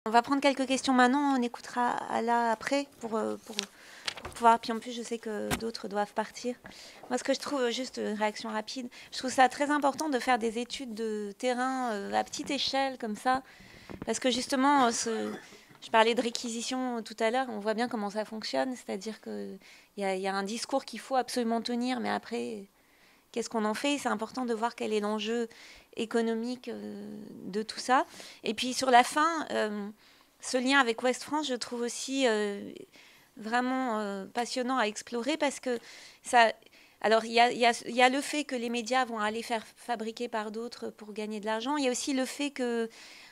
On va prendre quelques questions maintenant, on écoutera Ala après pour pouvoir. Puis en plus, je sais que d'autres doivent partir. Moi, ce que je trouve, juste une réaction rapide, je trouve ça très important de faire des études de terrain à petite échelle comme ça, parce que justement, je parlais de réquisition tout à l'heure, on voit bien comment ça fonctionne, c'est-à-dire qu'il y a un discours qu'il faut absolument tenir, mais après, qu'est-ce qu'on en fait? C'est important de voir quel est l'enjeu économique de tout ça. Et puis sur la fin, ce lien avec Ouest France, je trouve aussi vraiment passionnant à explorer parce que ça. Alors, il y a le fait que les médias vont aller faire fabriquer par d'autres pour gagner de l'argent. Il y a aussi le fait que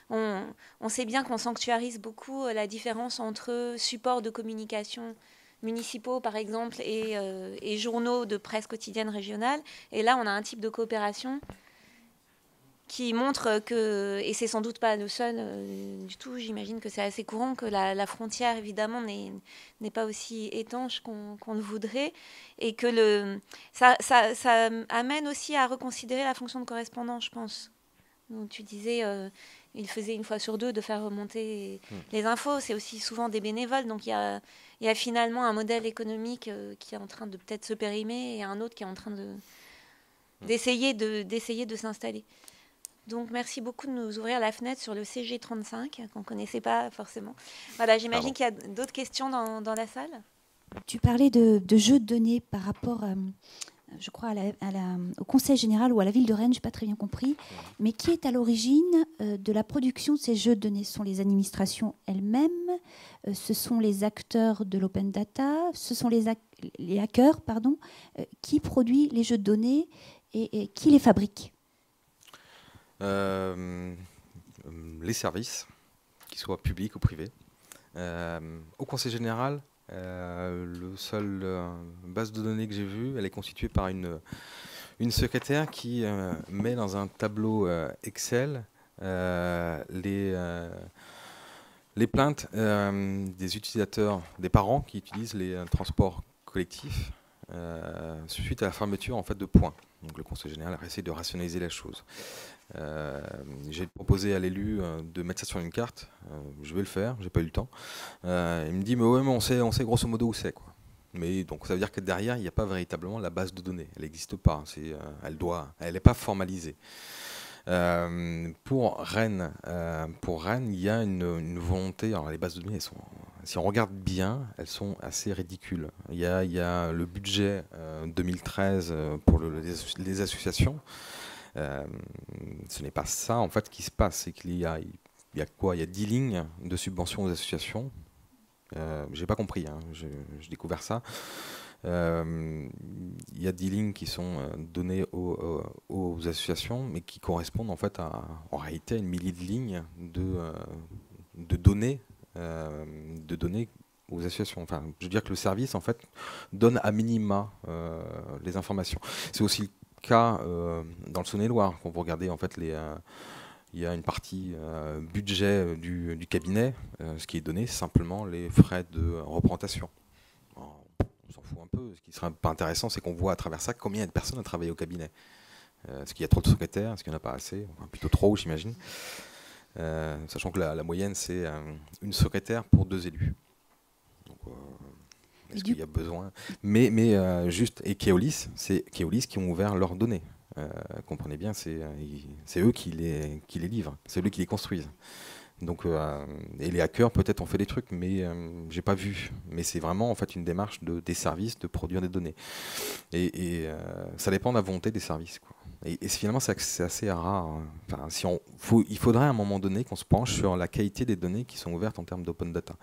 on sait bien qu'on sanctuarise beaucoup la différence entre supports de communication municipaux, par exemple, et journaux de presse quotidienne régionale. Et là, on a un type de coopération qui montre que, et c'est sans doute pas le seul du tout, j'imagine que c'est assez courant, que la frontière, évidemment, n'est pas aussi étanche qu'on le voudrait, et que ça amène aussi à reconsidérer la fonction de correspondant, je pense. Donc, tu disais, il faisait une fois sur deux de faire remonter les infos, c'est aussi souvent des bénévoles, donc il y a finalement un modèle économique qui est en train de peut-être se périmer, et un autre qui est en train d'essayer de s'installer. Donc, merci beaucoup de nous ouvrir la fenêtre sur le CG35, qu'on ne connaissait pas forcément. Voilà, j'imagine qu'il y a d'autres questions dans la salle. Tu parlais de jeux de données par rapport, je crois, au Conseil général ou à la ville de Rennes, je n'ai pas très bien compris. Mais qui est à l'origine de la production de ces jeux de données? Ce sont les administrations elles-mêmes, ce sont les acteurs de l'open data, ce sont les hackers, pardon, qui produisent les jeux de données et qui les fabrique? Les services, qu'ils soient publics ou privés. Au Conseil général, le seul base de données que j'ai vue, elle est constituée par une secrétaire qui met dans un tableau Excel les plaintes des utilisateurs, des parents qui utilisent les transports collectifs suite à la fermeture en fait, de points. Donc le Conseil général a essayé de rationaliser la chose. J'ai proposé à l'élu de mettre ça sur une carte. Je vais le faire, j'ai pas eu le temps. Il me dit mais ouais, mais on sait grosso modo où c'est quoi. Mais donc ça veut dire que derrière il n'y a pas véritablement la base de données. Elle n'existe pas. Elle n'est pas formalisée. Pour Rennes, il y a une volonté. Alors les bases de données, si on regarde bien, elles sont assez ridicules. Il y a le budget 2013 pour les associations. Ce n'est pas ça en fait qui se passe, c'est qu'il y a quoi? Il y a 10 lignes de subventions aux associations. J'ai pas compris, hein, j'ai découvert ça. Il y a 10 lignes qui sont données aux associations, mais qui correspondent en fait en réalité à une millier de lignes de données aux associations. Enfin, je veux dire que le service en fait donne à minima les informations. C'est aussi le cas dans le Saône-et-Loire. Quand vous regardez en fait il y a une partie budget du cabinet. Ce qui est donné, c'est simplement les frais de représentation. On s'en fout un peu. Ce qui serait pas intéressant, c'est qu'on voit à travers ça combien de personnes ont travaillé au cabinet. Est-ce qu'il y a trop de secrétaires? Est-ce qu'il n'y en a pas assez? Enfin, plutôt trop, j'imagine. Sachant que la moyenne, c'est une secrétaire pour 2 élus. Donc, est-ce qu'il y a besoin? Mais juste, et Keolis, c'est Keolis qui ont ouvert leurs données. Comprenez bien, c'est eux qui les livrent, c'est eux qui les construisent. Donc, et les hackers peut-être ont fait des trucs, mais j'ai pas vu. Mais c'est vraiment en fait une démarche des services de produire des données. Et ça dépend de la volonté des services, quoi. Et finalement, c'est assez rare. Hein. Enfin, il faudrait à un moment donné qu'on se penche sur la qualité des données qui sont ouvertes en termes d'open data.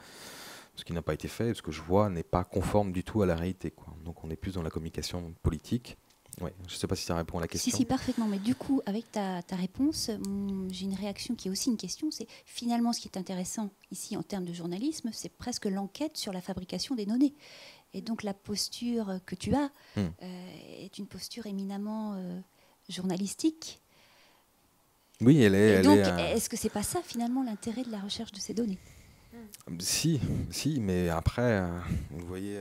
Ce qui n'a pas été fait, ce que je vois n'est pas conforme du tout à la réalité, quoi. Donc on est plus dans la communication politique. Ouais, je ne sais pas si ça répond à la question. Si, parfaitement. Mais du coup, avec ta réponse, j'ai une réaction qui est aussi une question. C'est finalement ce qui est intéressant ici en termes de journalisme, c'est presque l'enquête sur la fabrication des données. Et donc la posture que tu as est une posture éminemment journalistique. Oui, elle est. Et donc, est-ce que c'est pas ça finalement l'intérêt de la recherche de ces données? Si, mais après, vous voyez.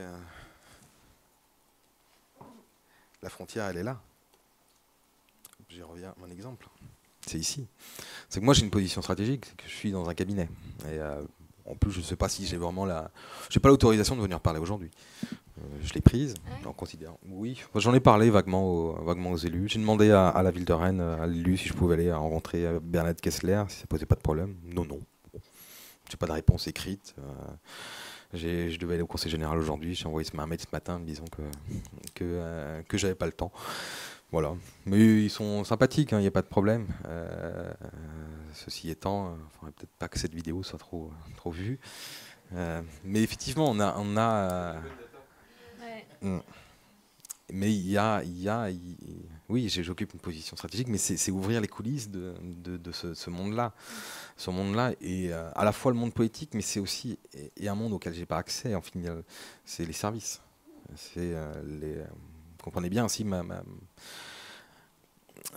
La frontière, elle est là. J'y reviens à mon exemple. C'est ici. C'est que moi j'ai une position stratégique, c'est que je suis dans un cabinet. Et en plus, je ne sais pas si j'ai vraiment j'ai pas l'autorisation de venir parler aujourd'hui. Je l'ai prise, en considérant. Oui, j'en ai parlé vaguement aux élus. J'ai demandé à la ville de Rennes, à l'élu, si je pouvais aller rencontrer Bernadette Kessler, si ça posait pas de problème. Non. J'ai pas de réponse écrite. Je devais aller au conseil général aujourd'hui. J'ai envoyé un mail ce matin me disant que j'avais pas le temps. Voilà. Mais ils sont sympathiques, il n'y a pas de problème. Ceci étant, il ne faudrait peut-être pas que cette vidéo soit trop vue. Mais effectivement, on a mais oui, j'occupe une position stratégique, mais c'est ouvrir les coulisses de ce monde-là. Ce monde-là est à la fois le monde politique, mais c'est aussi un monde auquel j'ai pas accès. En final, c'est les services. Vous comprenez bien aussi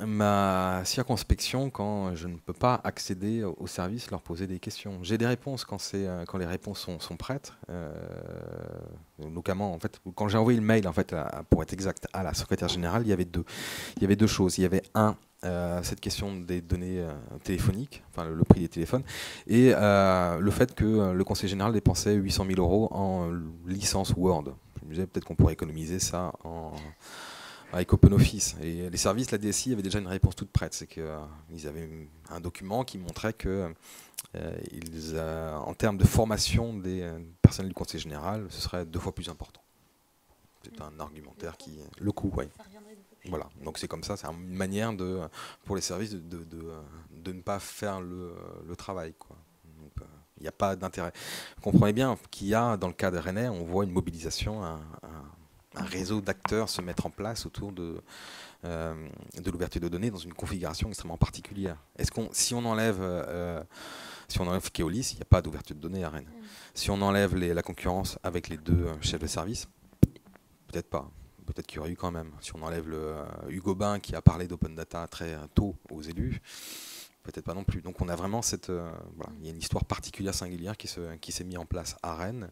ma circonspection quand je ne peux pas accéder aux services, leur poser des questions. J'ai des réponses quand les réponses sont prêtes. Notamment, en fait, quand j'ai envoyé le mail, en fait, pour être exact, à la secrétaire générale, il y avait deux choses. Il y avait cette question des données téléphoniques, enfin le prix des téléphones, et le fait que le conseil général dépensait 800 000 € en licence Word. Je me disais peut-être qu'on pourrait économiser ça avec OpenOffice. Et les services, la DSI avait déjà une réponse toute prête. C'est qu'ils avaient un document qui montrait que, en termes de formation des personnels du Conseil général, ce serait 2 fois plus important. C'est un argumentaire qui... Le coût, oui. Voilà. Donc c'est comme ça, c'est une manière pour les services de ne pas faire le travail, quoi. Il n'y a pas d'intérêt. Vous comprenez bien qu'il y a, dans le cas de Rennais, on voit une mobilisation, un réseau d'acteurs se mettre en place autour de l'ouverture de données dans une configuration extrêmement particulière. Si on enlève Keolis, il n'y a pas d'ouverture de données à Rennes. Si on enlève la concurrence avec les 2 chefs de service, peut-être pas. Peut-être qu'il y aurait eu quand même. Si on enlève Hugo Bain qui a parlé d'open data très tôt aux élus, peut-être pas non plus. Donc on a vraiment il y a une histoire particulière, singulière qui s'est mise en place à Rennes,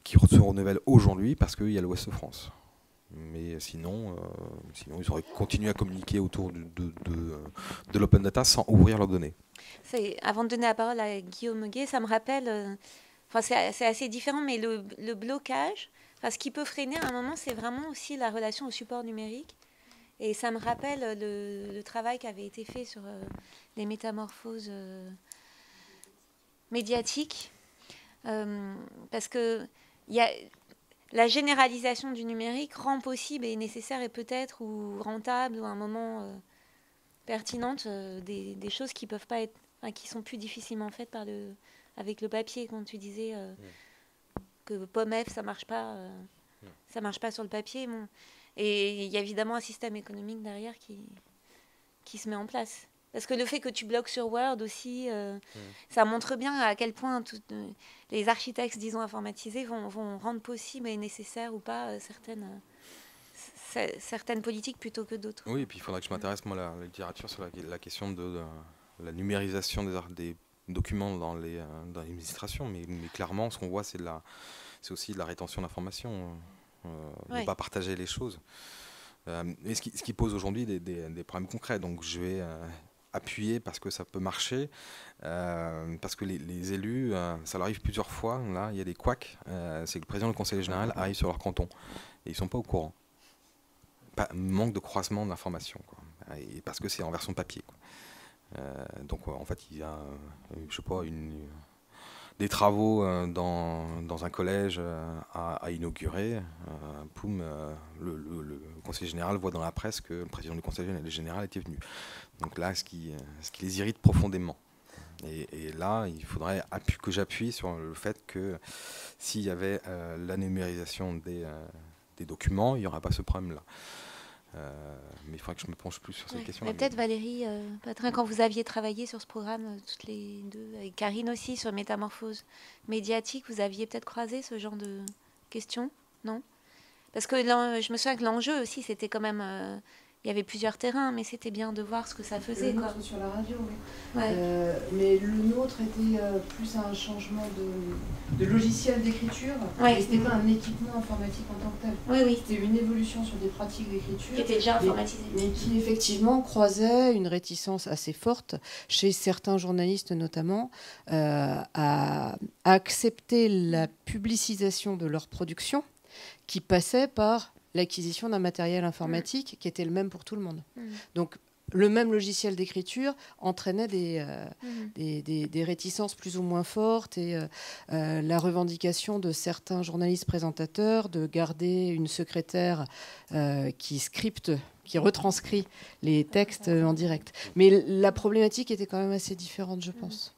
qui se renouvelle aujourd'hui parce qu'il y a l'Ouest de France. Mais sinon, ils auraient continué à communiquer autour de l'open data sans ouvrir leurs données. Avant de donner la parole à Guillaume Guet, ça me rappelle, c'est assez différent, mais le blocage, ce qui peut freiner à un moment, c'est vraiment aussi la relation au support numérique. Et ça me rappelle le travail qui avait été fait sur les métamorphoses médiatiques. Parce que la généralisation du numérique rend possible et nécessaire et peut-être ou rentable ou à un moment pertinente des choses qui peuvent pas être, qui sont plus difficilement faites avec le papier. Quand tu disais que POMF ça marche pas sur le papier. Bon. Et il y a évidemment un système économique derrière qui se met en place. Parce que le fait que tu bloques sur Word aussi, ça montre bien à quel point les architectes, disons, informatisés vont rendre possible et nécessaire ou pas certaines politiques plutôt que d'autres. Oui, et puis il faudrait que je m'intéresse, moi, à la littérature sur la question de la numérisation des documents dans l'administration. Mais clairement, ce qu'on voit, c'est aussi de la rétention d'informations. Ne pas partager les choses. Et ce qui pose aujourd'hui des problèmes concrets. Donc je vais appuyer parce que ça peut marcher, parce que les élus, ça leur arrive plusieurs fois. Là, il y a des couacs. C'est que le président du conseil général arrive sur leur canton et ils ne sont pas au courant. Manque de croisement d'informations, et parce que c'est en version papier, quoi. Donc en fait, il y a, je sais pas, des travaux dans un collège à inaugurer. Le conseiller général voit dans la presse que le président du conseil général était venu. Donc là, ce qui les irrite profondément. Et là, il faudrait que j'appuie sur le fait que s'il y avait la numérisation des documents, il n'y aura pas ce problème-là. Mais il faudrait que je me penche plus sur cette question. Peut-être Valérie Patrin, quand vous aviez travaillé sur ce programme, toutes les deux, avec Karine aussi, sur métamorphose médiatique, vous aviez peut-être croisé ce genre de questions, non? Parce que je me souviens que l'enjeu aussi, c'était quand même il y avait plusieurs terrains, mais c'était bien de voir ce que ça faisait. Le nôtre sur la radio, oui. Ouais. Mais le nôtre était plus un changement de logiciel d'écriture. Ouais. Et c'était pas un équipement informatique en tant que tel. Oui, oui. C'était une évolution sur des pratiques d'écriture. Qui était déjà informatisée. Mais qui effectivement croisait une réticence assez forte chez certains journalistes notamment à accepter la publicisation de leur production qui passait par l'acquisition d'un matériel informatique qui était le même pour tout le monde. Donc, le même logiciel d'écriture entraînait des réticences plus ou moins fortes et la revendication de certains journalistes présentateurs de garder une secrétaire qui scripte, qui retranscrit les textes en direct. Mais la problématique était quand même assez différente, je pense.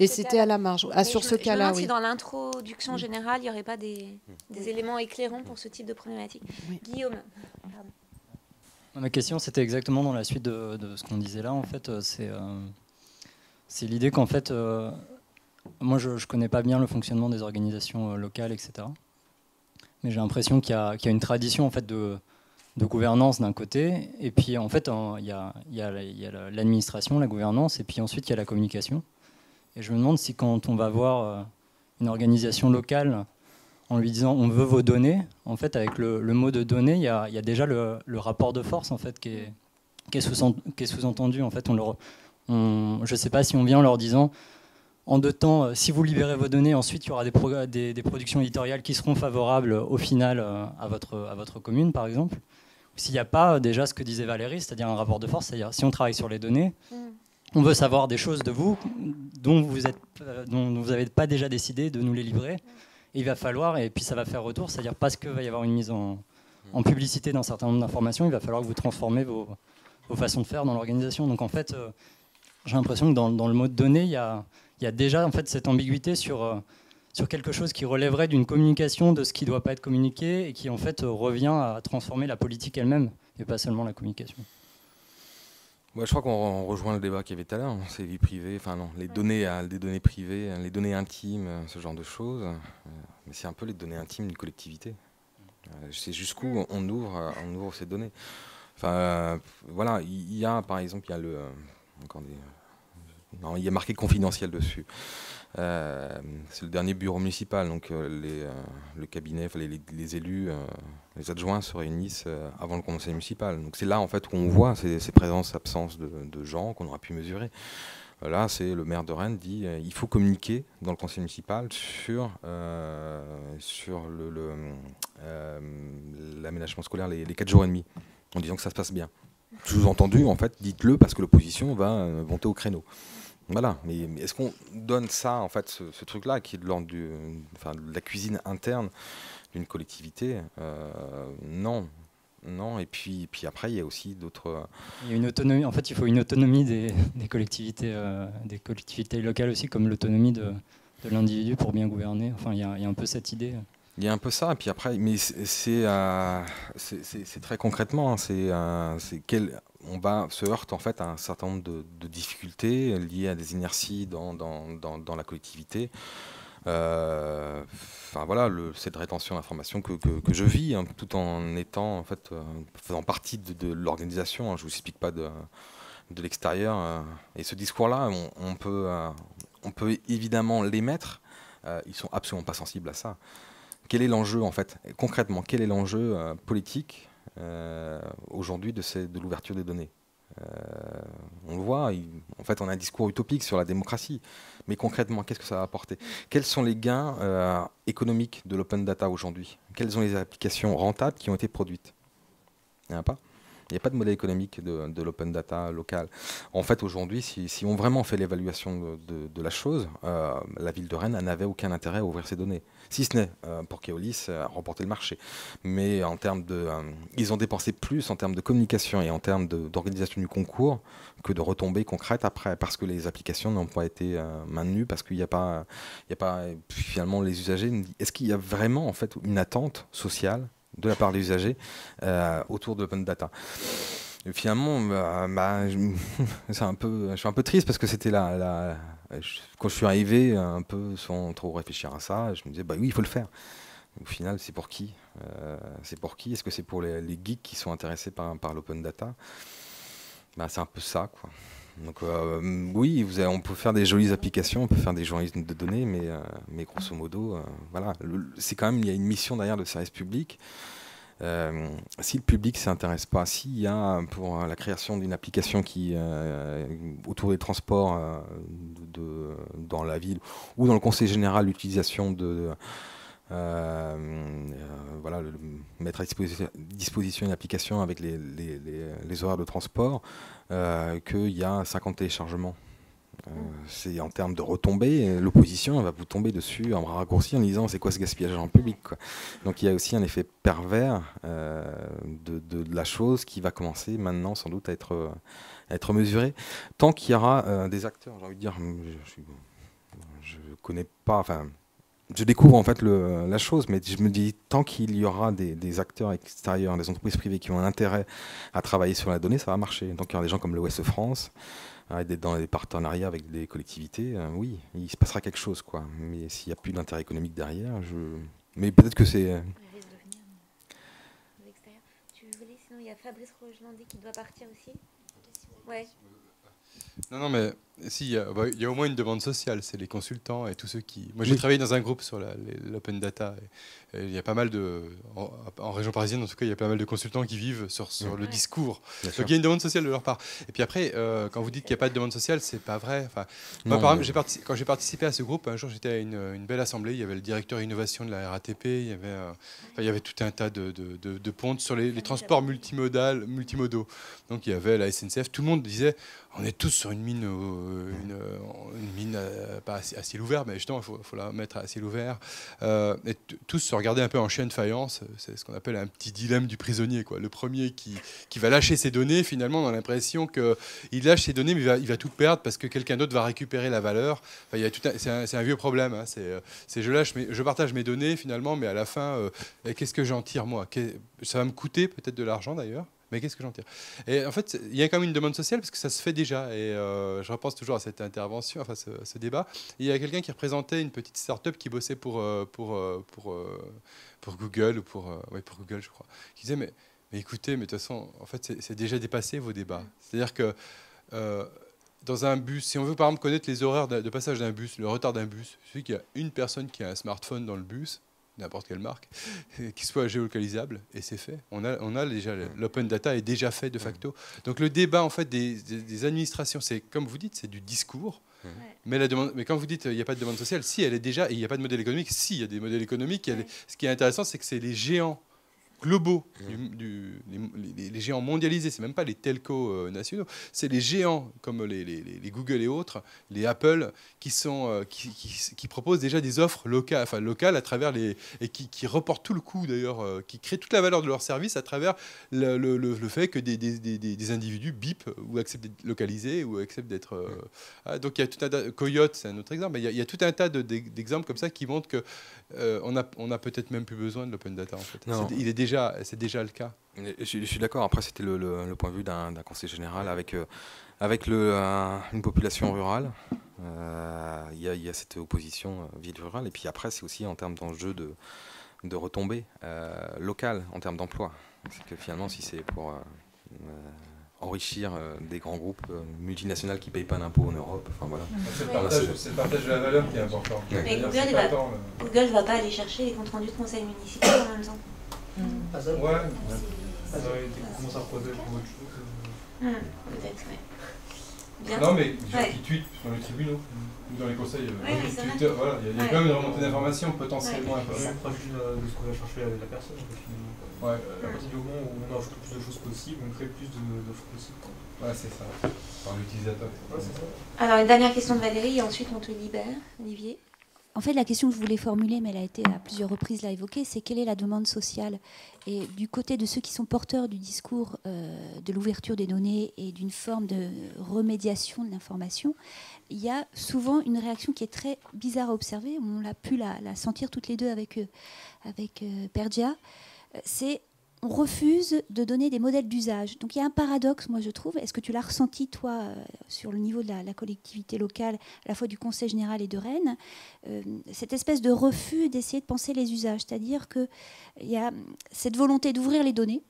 Et c'était à la marge. Sur ce cas-là, oui. Si dans l'introduction générale, il n'y aurait pas des éléments éclairants pour ce type de problématique. Oui. Guillaume. Pardon. Ma question, c'était exactement dans la suite de ce qu'on disait là. En fait, c'est l'idée qu'en fait, moi, je ne connais pas bien le fonctionnement des organisations locales, etc. Mais j'ai l'impression qu'il y a une tradition en fait de gouvernance d'un côté, et puis en fait, il y a l'administration, la gouvernance, et puis ensuite il y a la communication. Et je me demande si quand on va voir une organisation locale en lui disant on veut vos données, en fait avec le mot de données, il y a déjà le rapport de force en fait qui est sous-entendu. En fait, je ne sais pas si on vient en leur disant en 2 temps, si vous libérez vos données, ensuite il y aura des productions éditoriales qui seront favorables au final à votre commune par exemple. S'il n'y a pas déjà ce que disait Valérie, c'est-à-dire un rapport de force, c'est-à-dire si on travaille sur les données, on veut savoir des choses de vous dont vous n'avez pas déjà décidé de nous les livrer. Et il va falloir, et puis ça va faire retour, c'est-à-dire parce qu'il va y avoir une mise en publicité d'un certain nombre d'informations, il va falloir que vous transformez vos façons de faire dans l'organisation. Donc en fait, j'ai l'impression que dans le mot de données, il y a déjà en fait, cette ambiguïté sur quelque chose qui relèverait d'une communication de ce qui ne doit pas être communiqué et qui en fait revient à transformer la politique elle-même et pas seulement la communication. Ouais, je crois qu'on rejoint le débat qu'il y avait tout à l'heure, c'est vie privée, enfin non, les données privées, les données intimes, ce genre de choses. Mais c'est un peu les données intimes d'une collectivité. C'est jusqu'où on ouvre ces données. Enfin, voilà, il y a par exemple, il y a marqué confidentiel dessus. C'est le dernier bureau municipal, donc le cabinet, les élus, les adjoints se réunissent avant le conseil municipal. Donc c'est là en fait où on voit ces présences, absences de gens qu'on aura pu mesurer. Là, c'est le maire de Rennes dit il faut communiquer dans le conseil municipal sur l'aménagement scolaire les 4 jours et demi, en disant que ça se passe bien. Sous-entendu, en fait, dites-le parce que l'opposition va monter au créneau. Voilà, mais est-ce qu'on donne ça, en fait, ce truc-là, qui est de l'ordre de la cuisine interne d'une collectivité Non. Non, et puis après, il y a aussi d'autres... Il y a une autonomie, en fait, il faut une autonomie des collectivités locales aussi, comme l'autonomie de l'individu pour bien gouverner. Enfin, il y a un peu cette idée. Il y a un peu ça, et puis après, mais c'est très concrètement, on se heurte en fait à un certain nombre de difficultés liées à des inerties dans la collectivité. Enfin voilà, cette rétention d'informations que je vis, hein, tout en étant en fait faisant partie de l'organisation. Hein, je vous explique pas de l'extérieur. Et ce discours-là, on peut évidemment l'émettre. Ils sont absolument pas sensibles à ça. Quel est l'enjeu en fait concrètement? Quel est l'enjeu politique aujourd'hui de l'ouverture des données? On le voit, en fait on a un discours utopique sur la démocratie, mais concrètement qu'est-ce que ça va apporter? Quels sont les gains économiques de l'open data aujourd'hui? Quelles sont les applications rentables qui ont été produites? Il n'y en a pas. Il n'y a pas de modèle économique de l'open data local. En fait, aujourd'hui, si on vraiment fait l'évaluation de la chose, la ville de Rennes n'avait aucun intérêt à ouvrir ses données. Si ce n'est pour Keolis remporter le marché. Mais en termes ils ont dépensé plus en termes de communication et en termes d'organisation du concours que de retombées concrètes après, parce que les applications n'ont pas été maintenues, parce qu'il n'y a pas finalement les usagers. Est-ce qu'il y a vraiment en fait une attente sociale de la part des usagers autour de l'open data? Et finalement, je suis un peu triste parce que c'était quand je suis arrivé un peu sans trop réfléchir à ça, je me disais oui, il faut le faire. Au final, c'est pour qui? C'est pour qui? Est-ce que c'est pour les geeks qui sont intéressés par l'open data? Ben, c'est un peu ça, quoi. Donc oui, on peut faire des jolies applications, on peut faire des journalismes de données, mais grosso modo, voilà, c'est quand même, il y a une mission derrière le service public. Si le public ne s'intéresse pas, s'il y a pour la création d'une application qui autour des transports dans la ville ou dans le conseil général, l'utilisation de voilà, mettre à disposition une application avec les horaires de transport, qu'il y a 50 téléchargements. C'est en termes de retombées, l'opposition va vous tomber dessus en raccourci en disant c'est quoi ce gaspillage en public, quoi. Donc il y a aussi un effet pervers de la chose qui va commencer maintenant sans doute à être mesuré. Tant qu'il y aura des acteurs, j'ai envie de dire, je connais pas, enfin je découvre en fait la chose, mais je me dis tant qu'il y aura des acteurs extérieurs, des entreprises privées qui ont un intérêt à travailler sur la donnée, ça va marcher. Donc il y aura des gens comme l'Ouest France, d'être dans des partenariats avec des collectivités, oui, il se passera quelque chose, quoi. Mais s'il n'y a plus d'intérêt économique derrière, mais peut-être que c'est... Tu voulais, sinon il y a Fabrice Rogelandais qui doit partir aussi. Ouais. Non, mais si, il y a au moins une demande sociale, c'est les consultants et tous ceux qui... Moi, j'ai travaillé dans un groupe sur l'open data. Et il y a pas mal de... En région parisienne, en tout cas, il y a pas mal de consultants qui vivent sur le discours. Donc, il y a une demande sociale de leur part. Et puis après, quand vous dites qu'il n'y a pas de demande sociale, c'est pas vrai. Enfin, moi, par exemple, quand j'ai participé à ce groupe, un jour, j'étais à une belle assemblée. Il y avait le directeur innovation de la RATP. Il y avait tout un tas de pontes sur les transports multimodaux. Donc, il y avait la SNCF. Tout le monde disait, on est tous sur une mine pas à ciel ouvert, mais justement, il faut la mettre à ciel ouvert. Et tous se regardaient un peu en chien de faïence. C'est ce qu'on appelle un petit dilemme du prisonnier, quoi. Le premier qui va lâcher ses données, finalement, on a l'impression qu'il lâche ses données, mais il va tout perdre parce que quelqu'un d'autre va récupérer la valeur. Enfin, c'est un vieux problème. Hein. Je partage mes données, finalement, mais à la fin, qu'est-ce que j'en tire, moi? Ça va me coûter peut-être de l'argent, d'ailleurs. Mais qu'est-ce que j'en tire? Et en fait, il y a quand même une demande sociale parce que ça se fait déjà. Et je repense toujours à cette intervention, enfin ce débat. Et il y a quelqu'un qui représentait une petite start-up qui bossait pour Google ou pour Google, je crois. Qui disait mais écoutez, mais de toute façon, en fait, c'est déjà dépassé vos débats. C'est-à-dire que dans un bus, si on veut par exemple connaître les horaires de passage d'un bus, le retard d'un bus, il suffit qu'il y a une personne qui a un smartphone dans le bus, n'importe quelle marque, qui soit géolocalisable, et c'est fait. On a déjà l'open data est déjà fait de facto. Donc le débat en fait des administrations, c'est comme vous dites, c'est du discours. Mais quand vous dites il n'y a pas de demande sociale, si elle est déjà, et il n'y a pas de modèle économique, si il y a des modèles économiques, ce qui est intéressant, c'est que c'est les géants globaux, les géants mondialisés, c'est même pas les telcos nationaux, c'est les géants comme les Google et autres, les Apple, qui proposent déjà des offres locales à travers et qui reportent tout le coût d'ailleurs, qui créent toute la valeur de leur service à travers le fait que des individus bipent ou acceptent d'être localisés ou acceptent d'être... donc il y a tout un tas, Coyote, c'est un autre exemple, mais il y a tout un tas d'exemples comme ça qui montrent que on a peut-être même plus besoin de l'open data en fait. C'est déjà le cas. Je suis d'accord. Après, c'était le point de vue d'un conseil général avec une population rurale. Il y a cette opposition ville rurale. Et puis après, c'est aussi en termes d'enjeux de retombées locales, en termes d'emploi. C'est que finalement, si c'est pour enrichir des grands groupes multinationaux qui ne payent pas d'impôts en Europe. Enfin, voilà. C'est le partage de la valeur qui est important. Mais Google ne va pas aller chercher les comptes rendus de conseil municipal en même temps. Ouais, ça aurait été commencé à reproduire pour autre chose. Peut-être, oui. Bien. Non, mais qui tweetent dans les tribunaux ou dans les conseils. Twitter, voilà, il y a quand même une remontée d'informations potentiellement importante. C'est proche de ce qu'on va chercher avec la personne, finalement. Ouais. À partir du moment où on offre plus de choses possibles, on crée plus d'offres possibles. Ouais, c'est ça. Par l'utilisateur. Ouais, c'est ça. Alors, une dernière question de Valérie, et ensuite on te libère, Olivier. En fait, la question que je voulais formuler, mais elle a été à plusieurs reprises là évoquée, c'est quelle est la demande sociale? Et du côté de ceux qui sont porteurs du discours de l'ouverture des données et d'une forme de remédiation de l'information, il y a souvent une réaction qui est très bizarre à observer. On l'a pu la sentir toutes les deux avec Pergia. C'est on refuse de donner des modèles d'usage. Donc il y a un paradoxe, moi je trouve. Est-ce que tu l'as ressenti, toi, sur le niveau de la collectivité locale, à la fois du Conseil général et de Rennes, cette espèce de refus d'essayer de penser les usages, c'est-à-dire qu'il y a cette volonté d'ouvrir les données,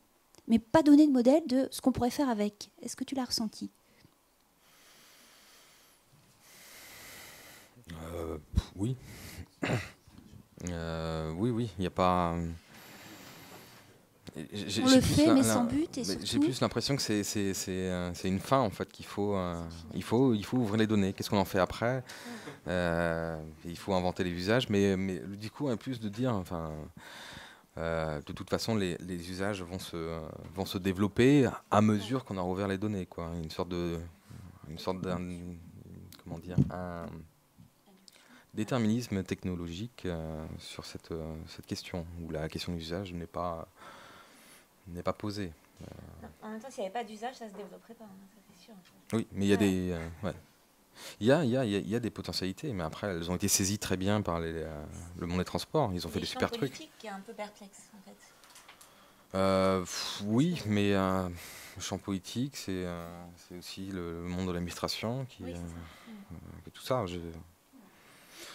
mais pas donner de modèle de ce qu'on pourrait faire avec. Est-ce que tu l'as ressenti ? Oui. Oui, il n'y a pas... On le fait, mais sans but et surtout... J'ai plus l'impression que c'est une fin, en fait, qu'il faut, il faut ouvrir les données. Qu'est-ce qu'on en fait après ? Il faut inventer les usages, mais du coup, en plus de dire... Enfin, de toute façon, les usages vont se développer à mesure qu'on a ouvert les données, quoi. Une sorte d'un... Comment dire ? Un déterminisme technologique sur cette question, où la question de l'usage n'est pas posée. En même temps, s'il n'y avait pas d'usage, ça ne se développerait pas, hein, ça c'est sûr. Oui, mais il y a des... ouais. Il y a des potentialités, mais après, elles ont été saisies très bien par le monde des transports. Ils ont fait des super trucs. C'est le champ politique qui est un peu perplexe, en fait. Oui, mais le champ politique, c'est aussi le monde de l'administration qui... Oui, tout ça,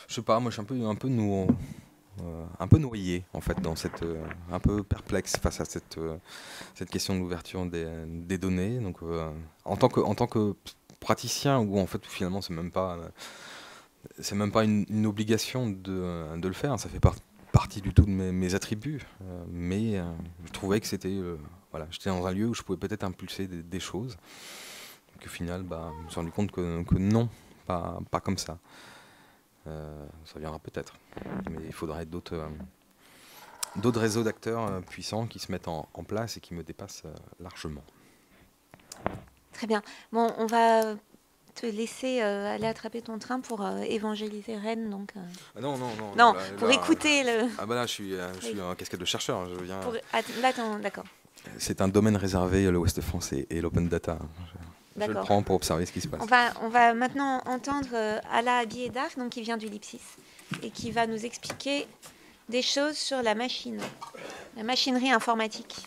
je sais pas, moi je suis un peu noyé en fait dans un peu perplexe face à cette question de l'ouverture des données. Donc en tant que praticien, où en fait finalement c'est même pas une obligation de le faire, ça fait partie du tout de mes attributs, mais je trouvais que c'était voilà, j'étais dans un lieu où je pouvais peut-être impulser des choses. Donc au final, je me suis rendu compte que non, pas comme ça. Ça viendra peut-être, mais il faudrait d'autres réseaux d'acteurs puissants qui se mettent en place et qui me dépassent largement. Très bien. Bon, on va te laisser aller attraper ton train pour évangéliser Rennes. Donc, Non, pour écouter le... Ah bah là, je suis en casquette de chercheur. Je viens... D'accord. C'est un domaine réservé, l'Ouest France et l'open data. Je le prends pour observer ce qui se passe. On va maintenant entendre Ala Guédar, donc qui vient du Lipsis, et qui va nous expliquer des choses sur la machinerie informatique.